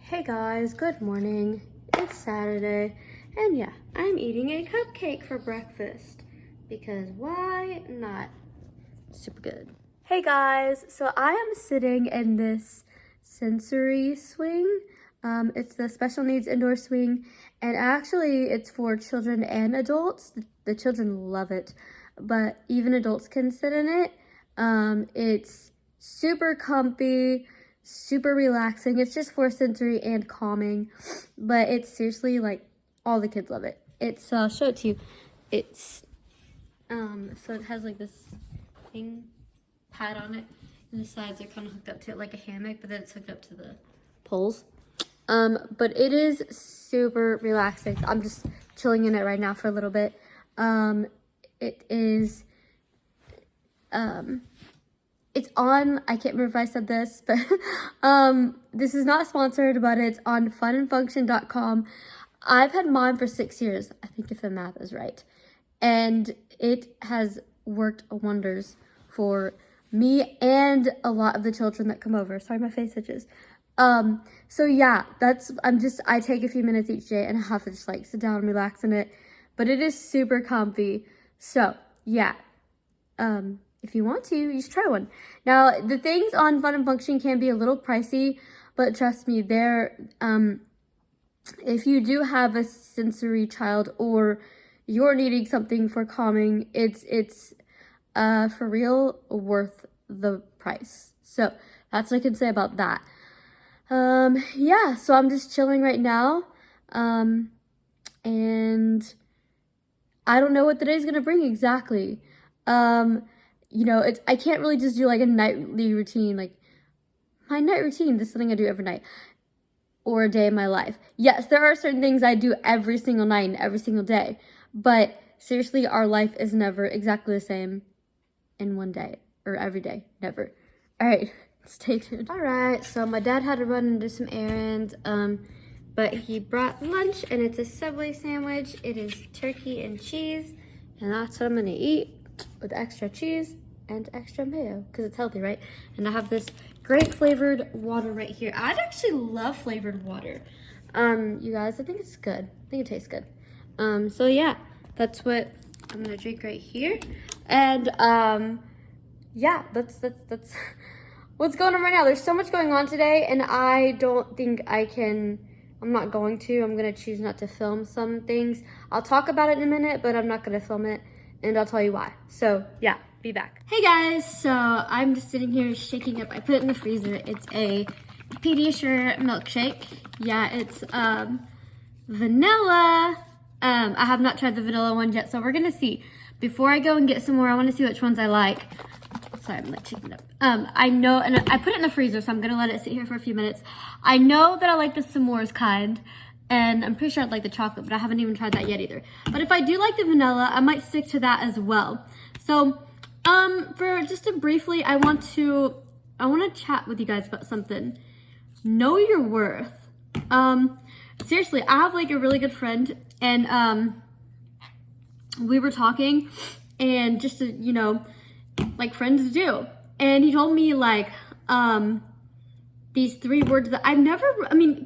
Hey guys, good morning. It's Saturday, and yeah, I'm eating a cupcake for breakfast because why not? Super good. Hey guys, so I am sitting in this sensory swing. It's the special needs indoor swing, and actually it's for children and adults. The children love it, but even adults can sit in it. It's super comfy, super relaxing. It's just for sensory and calming, but it's seriously like all the kids love it. It's I'll show it to you. It's so it has like this thing pad on it, and the sides are kind of hooked up to it like a hammock, but then it's hooked up to the poles. But it is super relaxing. I'm just chilling in it right now for a little bit. It is it's on, I can't remember if I said this, but this is not sponsored, but it's on funandfunction.com. I've had mine for 6 years, I think, if the math is right. And it has worked wonders for me and a lot of the children that come over. Sorry, my face itches. So yeah, I take a few minutes each day and I have to just like sit down and relax in it. But it is super comfy. So yeah, if you want to, you should try one. Now, the things on Fun and Function can be a little pricey, but trust me, if you do have a sensory child or you're needing something for calming, it's for real worth the price. So that's what I can say about that. Yeah, so I'm just chilling right now. And I don't know what the day's gonna bring exactly. I can't really just do like a nightly routine, like my night routine, this is something I do every night or a day in my life. Yes, there are certain things I do every single night and every single day, but seriously, our life is never exactly the same in one day or every day, never. All right, stay tuned. All right, so my dad had to run and do some errands, but he brought lunch and it's a Subway sandwich. It is turkey and cheese, and that's what I'm gonna eat with extra cheese and extra mayo because it's healthy, right? And I have this great flavored water right here. I actually love flavored water. You guys, I think it's good. I think it tastes good. So yeah, that's what I'm gonna drink right here. And yeah, that's what's going on right now. There's so much going on today, and I don't think I'm not going to. I'm gonna choose not to film some things. I'll talk about it in a minute, but I'm not gonna film it. And I'll tell you why. So yeah, be back. Hey guys, so I'm just sitting here shaking up. I put it in the freezer. It's a Pediasure milkshake. Yeah, it's vanilla. I have not tried the vanilla one yet, so we're gonna see. Before I go and get some more, I wanna see which ones I like. Sorry, I'm like shaking up. I know, and I put it in the freezer, so I'm gonna let it sit here for a few minutes. I know that I like the s'mores kind. And I'm pretty sure I'd like the chocolate, but I haven't even tried that yet either. But if I do like the vanilla, I might stick to that as well. So, for just to briefly, I want to chat with you guys about something. Know your worth. Seriously, I have like a really good friend, and we were talking, and just to, like friends do. And he told me like, these 3 words that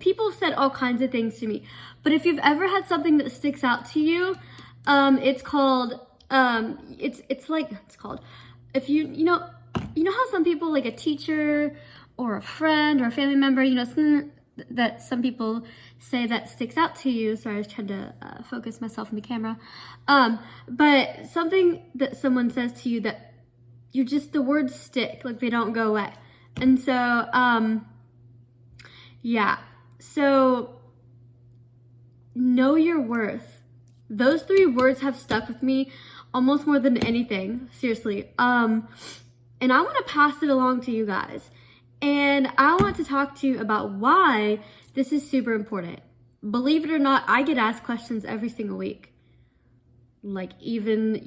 people have said all kinds of things to me, but if you've ever had something that sticks out to you, it's called, if you know how some people, like a teacher or a friend or a family member, something that some people say that sticks out to you. Sorry, I was trying to focus myself in the camera. But something that someone says to you that the words stick, like they don't go away. And so, yeah, so know your worth. Those 3 words have stuck with me almost more than anything, seriously. And I want to pass it along to you guys. And I want to talk to you about why this is super important. Believe it or not, I get asked questions every single week. Like even,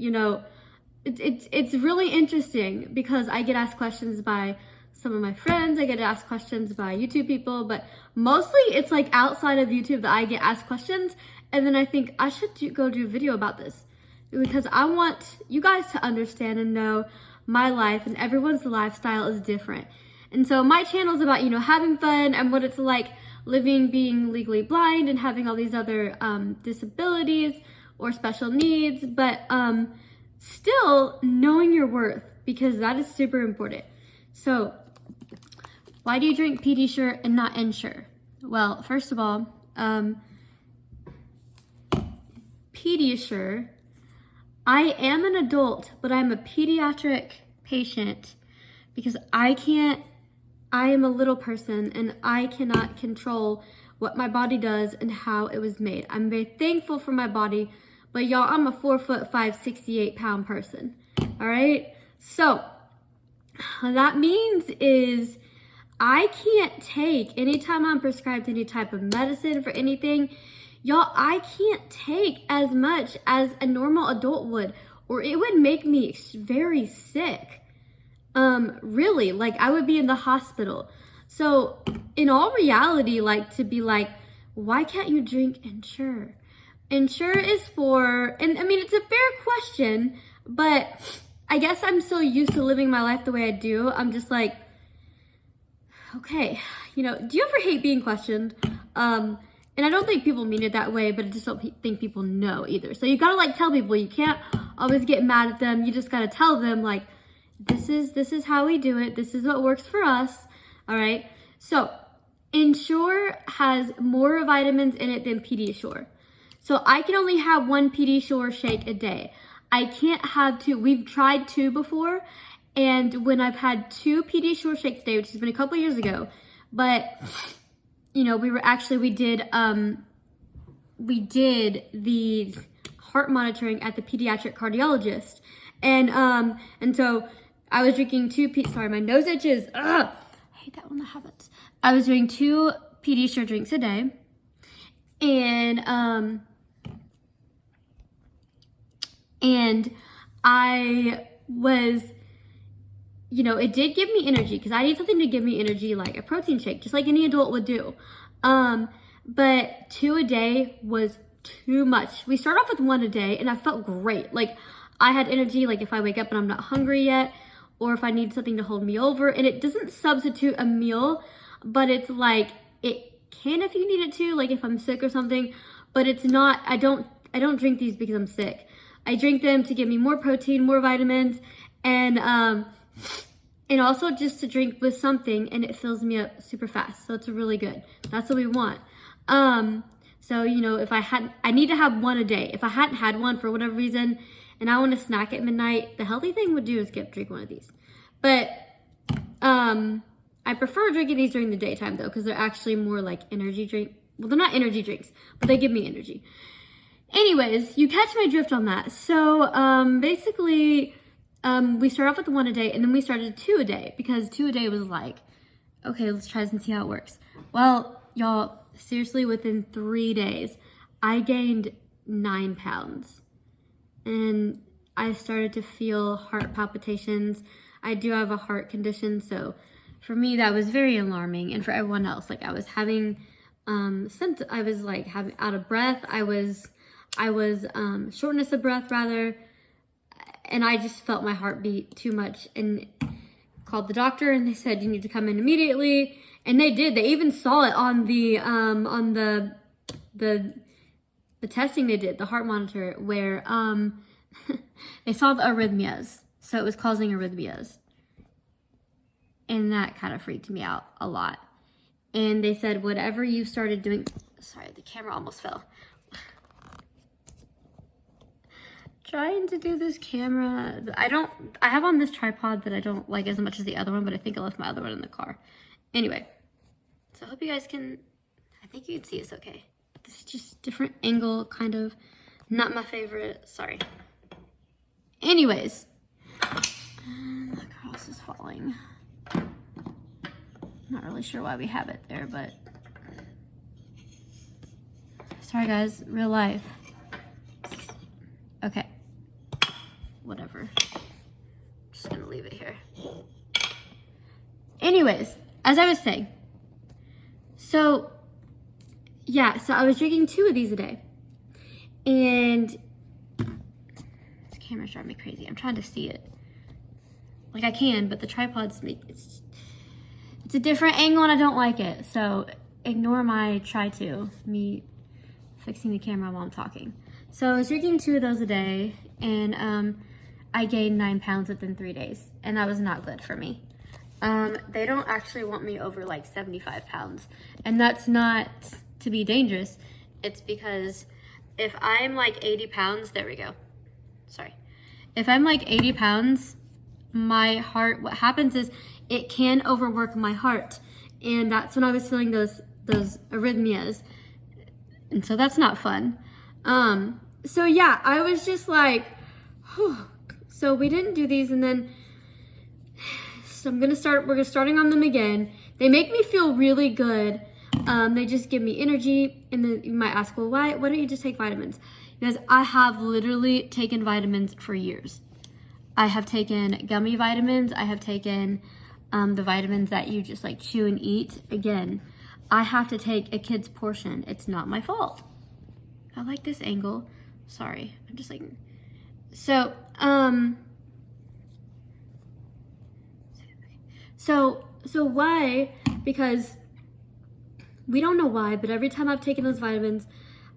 it's really interesting because I get asked questions by some of my friends, I get asked questions by YouTube people, but mostly it's like outside of YouTube that I get asked questions, and then I think I should go do a video about this because I want you guys to understand and know my life, and everyone's lifestyle is different. And so my channel is about, having fun and what it's like being legally blind and having all these other disabilities or special needs, but still knowing your worth, because that is super important. So why do you drink Pediasure and not Ensure? Well, first of all, Pediasure, I am an adult, but I'm a pediatric patient because I am a little person and I cannot control what my body does and how it was made. I'm very thankful for my body, but y'all, I'm a 4'5", 68-pound person, all right? So what that means is I can't take, anytime I'm prescribed any type of medicine for anything, y'all, I can't take as much as a normal adult would, or it would make me very sick. Really, like I would be in the hospital. So in all reality, like to be like, why can't you drink Ensure? Ensure is for, and I mean, it's a fair question, but I guess I'm so used to living my life the way I do. I'm just like, okay, you know, do you ever hate being questioned? And I don't think people mean it that way, but I just don't think people know either. So you gotta like tell people, you can't always get mad at them. You just gotta tell them like, this is how we do it. This is what works for us. All right. So Ensure has more vitamins in it than Pediasure. So I can only have one Pediasure shake a day. I can't have two. We've tried two before. And when I've had two Pediasure shakes a day, which has been a couple years ago, but you know, we did the heart monitoring at the pediatric cardiologist. And so I was drinking sorry, my nose itches. Ugh. I hate that when that happens. I was doing 2 Pediasure drinks a day. And I was, you know, it did give me energy because I need something to give me energy, like a protein shake, just like any adult would do. But 2 a day was too much. We started off with 1 a day and I felt great. Like I had energy, like if I wake up and I'm not hungry yet, or if I need something to hold me over. And it doesn't substitute a meal, but it's like, it can if you need it to, like if I'm sick or something, but it's not, I don't drink these because I'm sick. I drink them to give me more protein, more vitamins, and also just to drink with something, and it fills me up super fast. So it's really good. That's what we want. So, you know, I need to have 1 a day. If I hadn't had one for whatever reason, and I want to snack at midnight, the healthy thing would do is drink 1 of these. But, I prefer drinking these during the daytime though, because they're actually more like energy drink. Well, they're not energy drinks, but they give me energy. Anyways, you catch my drift on that. So, basically, we started off with 1 a day, and then we started 2 a day, because 2 a day was like, okay, let's try this and see how it works. Well, y'all, seriously, within 3 days, I gained 9 pounds. And I started to feel heart palpitations. I do have a heart condition, so for me, that was very alarming. And for everyone else, like I was having, I was like having out of breath. I was shortness of breath rather. And I just felt my heart beat too much, and called the doctor, and they said, you need to come in immediately. And they did. They even saw it on the testing they did, the heart monitor, where they saw the arrhythmias. So it was causing arrhythmias. And that kind of freaked me out a lot. And they said, whatever you started doing, sorry, the camera almost fell. Trying to do this camera. I have on this tripod that I don't like as much as the other one, but I think I left my other one in the car. Anyway, so I hope you guys I think you can see us okay. This is just different angle, kind of. Not my favorite, sorry. Anyways, the cross is falling. Not really sure why we have it there, but sorry guys, real life. Okay, whatever. Just gonna leave it here. Anyways, as I was saying, so yeah, so I was drinking 2 of these a day, and this camera's driving me crazy. I'm trying to see it. Like I can, but the tripod's it's a different angle and I don't like it. So ignore my me fixing the camera while I'm talking. So I was drinking 2 of those a day, and I gained 9 pounds within 3 days, and that was not good for me. They don't actually want me over like 75 pounds, and that's not to be dangerous. It's because if I'm like 80 pounds, there we go. Sorry. If I'm like 80 pounds, my heart, what happens is it can overwork my heart. And that's when I was feeling those arrhythmias. And so that's not fun. So yeah, I was just like, whew. So we didn't do these, and then so we're starting on them again. They make me feel really good. They just give me energy. And then you might ask, well, why don't you just take vitamins? Because I have literally taken vitamins for years. I have taken gummy vitamins. I have taken the vitamins that you just like chew and eat. Again, I have to take a kid's portion. It's not my fault. I like this angle. Sorry, I'm just like, so why? Because we don't know why, but every time I've taken those vitamins,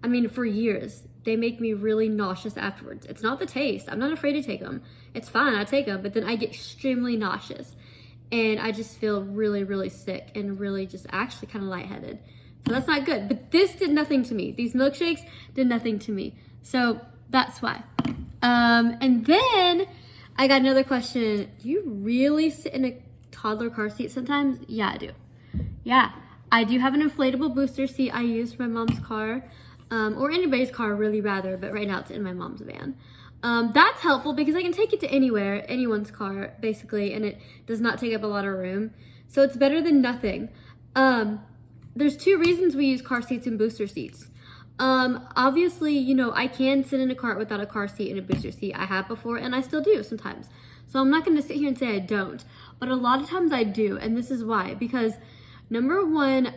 I mean, for years, they make me really nauseous afterwards. It's not the taste. I'm not afraid to take them. It's fine, I take them, but then I get extremely nauseous. And I just feel really, really sick and really just actually kind of lightheaded. So that's not good. But this did nothing to me. These milkshakes did nothing to me. So that's why. And then I got another question. Do you really sit in a toddler car seat sometimes? Yeah, I do. Yeah, I do have an inflatable booster seat I use for my mom's car. Or anybody's car, really, rather. But right now it's in my mom's van. That's helpful because I can take it to anywhere, anyone's car, basically, and it does not take up a lot of room. So it's better than nothing. There's 2 reasons we use car seats and booster seats. Obviously, you know, I can sit in a cart without a car seat and a booster seat. I have before, and I still do sometimes. So I'm not going to sit here and say I don't. But a lot of times I do, and this is why. Because, number one,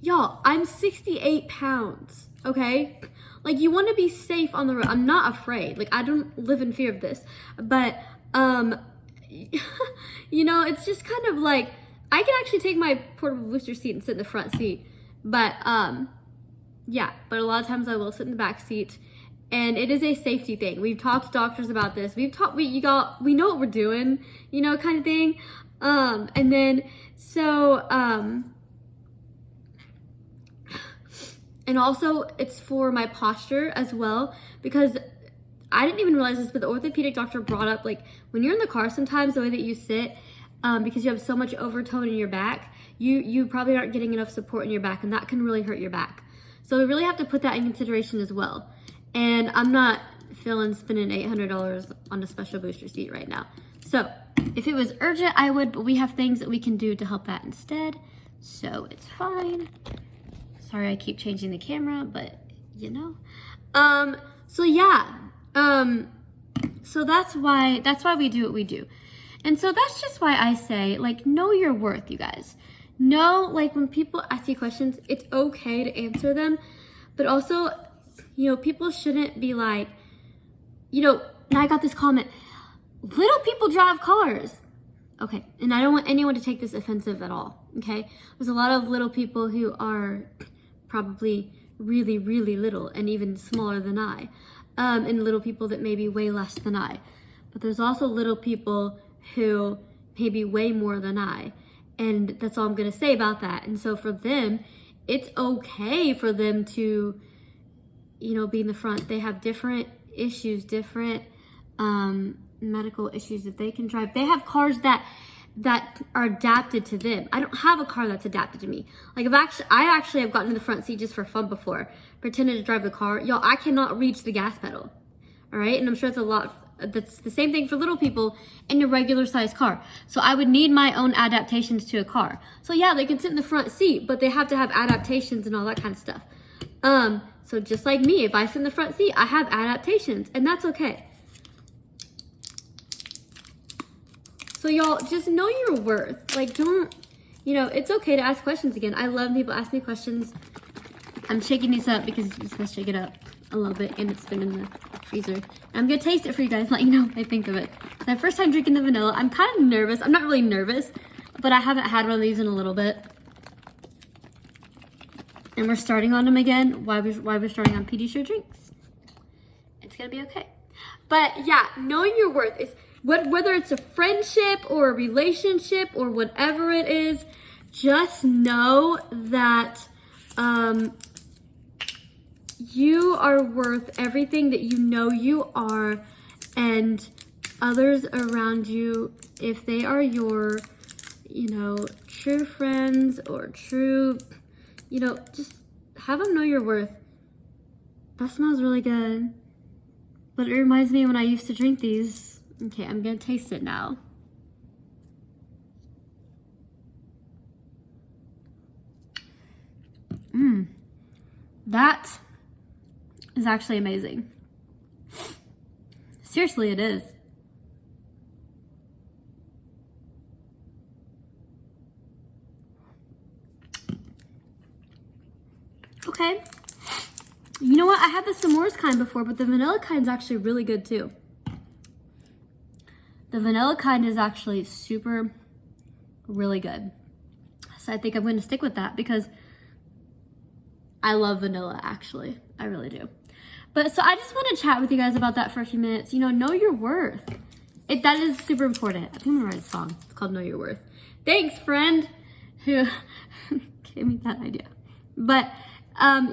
y'all, I'm 68 pounds, okay? Like, you want to be safe on the road. I'm not afraid. Like, I don't live in fear of this. But, you know, it's just kind of like, I can actually take my portable booster seat and sit in the front seat. But, yeah. But a lot of times I will sit in the back seat. And it is a safety thing. We've talked to doctors about this. We know what we're doing, you know, kind of thing. And then, so, and also, it's for my posture as well, because I didn't even realize this, but the orthopedic doctor brought up, like, when you're in the car sometimes, the way that you sit, because you have so much overtone in your back, you probably aren't getting enough support in your back, and that can really hurt your back. So we really have to put that in consideration as well. And I'm not feeling spending $800 on a special booster seat right now. So if it was urgent, I would, but we have things that we can do to help that instead. So it's fine. Sorry, I keep changing the camera, but you know. So yeah. So that's why we do what we do. And so that's just why I say, like, know your worth, you guys. Know, like, when people ask you questions, it's okay to answer them. But also, you know, people shouldn't be like, you know, and I got this comment, little people drive cars. Okay, and I don't want anyone to take this offensive at all, okay? There's a lot of little people who are probably really, really little and even smaller than I, and little people that may be way less than I. But there's also little people who may be way more than I, and that's all I'm gonna say about that. And so for them, it's okay for them to, you know, be in the front. They have different issues, different medical issues that they can drive. They have cars that are adapted to them. I don't have a car that's adapted to me. Like, I actually have gotten in the front seat just for fun before, pretended to drive the car. Y'all, I cannot reach the gas pedal. All right, and I'm sure that's the same thing for little people in a regular sized car. So I would need my own adaptations to a car. So yeah, they can sit in the front seat, but they have to have adaptations and all that kind of stuff. So just like me, if I sit in the front seat, I have adaptations, and that's okay. So y'all, just know your worth. Like, don't, you know, it's okay to ask questions again. I love people ask me questions. I'm shaking these up because it's supposed to shake it up a little bit, and it's been in the freezer. And I'm gonna taste it for you guys, let you know what I think of it. It's my first time drinking the vanilla. I'm kind of nervous. I'm not really nervous, but I haven't had one of these in a little bit. and we're starting on them again, why we're starting on Pediasure drinks. It's gonna be okay. But yeah, knowing your worth is whether it's a friendship or a relationship or whatever it is, just know that you are worth everything that you know you are, and others around you, if they are your, true friends or true, just have them know your worth. That smells really good. But it reminds me when I used to drink these. Okay, I'm gonna taste it now. That is actually amazing. Seriously, it is. Okay. You know what? I had the s'mores kind before, but the vanilla kind is actually really good too. The vanilla kind is actually really good. So I think I'm going to stick with that because I love vanilla, actually. I really do. But so I just want to chat with you guys about that for a few minutes. Know your worth. That is super important. I think I'm going to write a song. It's called Know Your Worth. Thanks, friend, who gave me that idea. But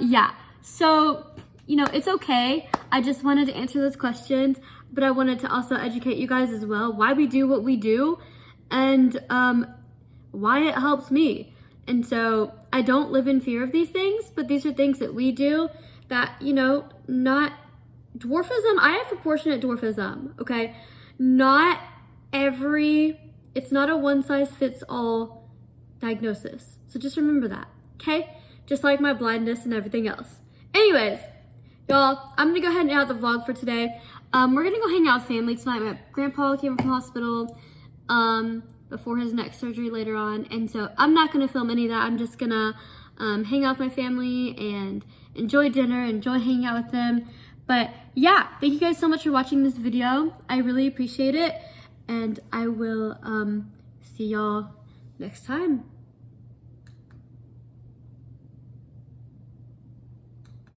yeah, so, it's okay. I just wanted to answer those questions, but I wanted to also educate you guys as well, why we do what we do and why it helps me. And so I don't live in fear of these things, but these are things that we do that, not dwarfism. I have proportionate dwarfism, okay? It's not a one size fits all diagnosis. So just remember that, okay? Just like my blindness and everything else. Anyways, y'all, I'm gonna go ahead and end out the vlog for today. We're gonna go hang out with family tonight. My grandpa came from the hospital before his neck surgery later on, and so I'm not gonna film any of that. I'm just gonna hang out with my family and enjoy dinner, enjoy hanging out with them. But yeah, thank you guys so much for watching this video. I really appreciate it, and I will see y'all next time.